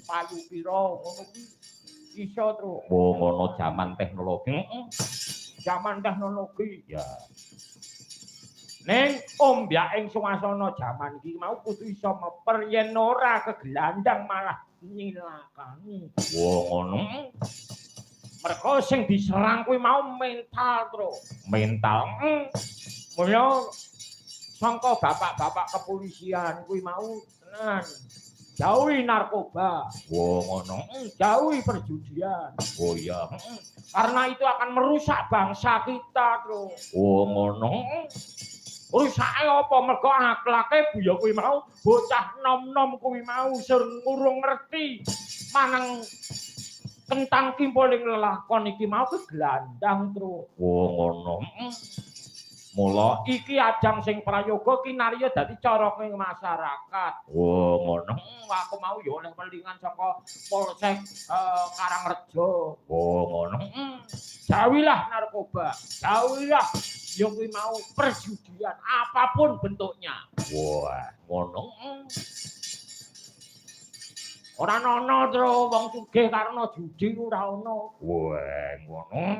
payu pira ngono kuwi. Iso, Tru. Oh, ngono jaman teknologi. Jaman teknologi ya. Ning ombyaking suasana jaman iki mau kudu iso meper yen ora kegelandang malah nyilakani. Wah, ngono. Mergo sing diserang kuwi mau mental, Tru. Mental. Mulya sangka bapak-bapak kepolisian kuwi mau tenan. Jauhi narkoba. Wah, ngono. Jauhi perjudian. Oh iya. Karena itu akan merusak bangsa kita, Tru. Oh, ngono. Rusake apa mergo akhlake buya kuwi mau bocah nom-nom kuwi mau sing urung ngerti maneng tentang kimpoling lelakon iki mau kegelandang, Tru. Oh, ngono. Mula iki ajang sing prayoga kinarya dadi coroke masyarakat. Oh, ngono. Aku mau ya oleh welingan saka Polsek Karangrejo. Oh, ngono. Jauhilah narkoba, jauhilah ya kuwi mau perjudian apapun bentuknya. Wah, ngono. Ora ana, Tru, wong sugih karena judi ora ana. Wah, ngono.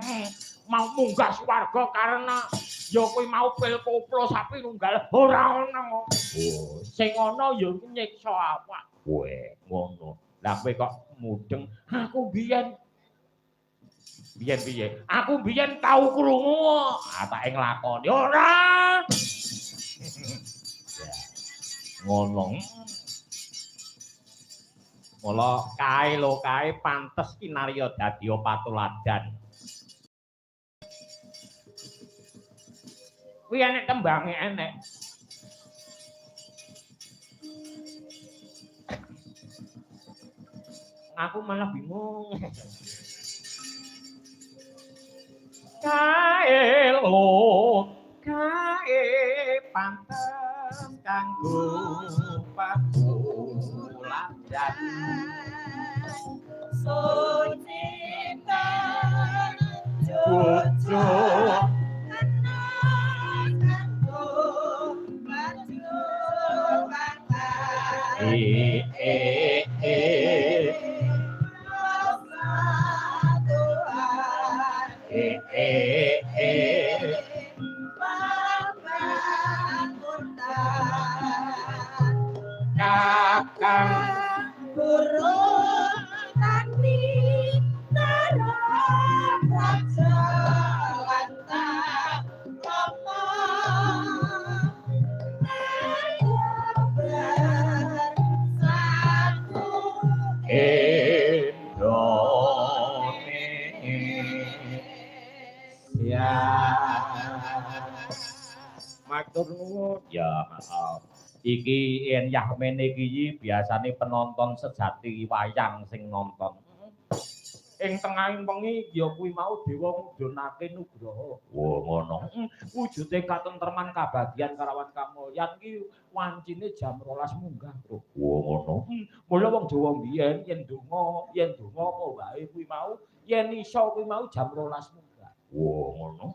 Mau munggah swarga karena ya kuwi mau pil koplo sapi nunggal ora ana. Oh, sing ana ya nyiksa awak. Wah, ngono. Lah kowe kok mudeng, aku biyen piye? Aku biyen tau krungu, tak nglakoni ora. Ngono. Mula kae pantes kinarya dadi patuladan. Kuwi enek tembange enek. Aku malah bingung. Kae pantes kanggo patuladan. Sucipta jojo kakang burung tanti narap raja lantang ngomong ayo bersatu Indonesia. Matur nuwun. Ya, maaf. Iki yen Yahmene iki biasane penonton sejati wayang sing nonton. Ing tengahing wengi ya kuwi mau dewa ngudunake nugraha. Wah, ngono. Wujude katentreman kabagyan karawan kamulyan iki wancine jam 12 munggah, Bro. Wah, ngono. Mula wong Jawa mbiyen yen donga apa wae kuwi mau yen iso kuwi mau jam 12 munggah. Wah, ngono.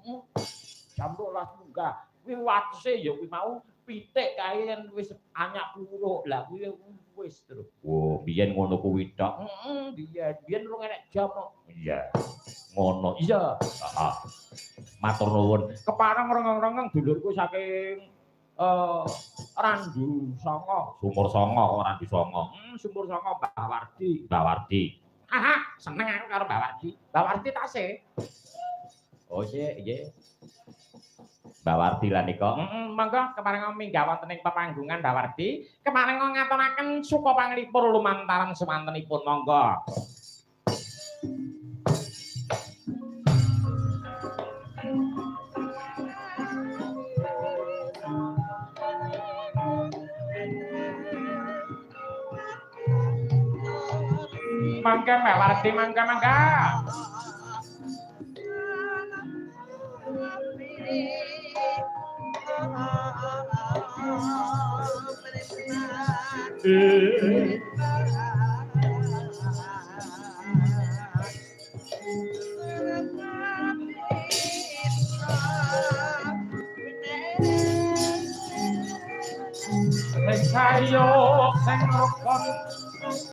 Jam 12 munggah. Kuwi watese ya kuwi mau pitik kae yen wis anyak puruk. Lah kuwi wis terus. Wah, biyen ngono kuwi tok. Biyen rung enek jam kok. Iya. Ngono. Iya. Heeh. Matur nuwun. Kepareng rengeng-rengeng dulurku saking Randu Songo, Sumur Songo, Randu Songo. Sumur Songo Mbah Wardi. Haha, seneng aku karo Mbah Wardi. Mbah Wardi tasih. Oh, iya. Mbak Wardi lah nika. Monggo keparenga minggah wonten ing pepanggungan Mbak Wardi. Keparenga ngaturaken suka panglipur lumantaran semantenipun monggo. Mangga Mbak Wardi, mangga. Sayo sing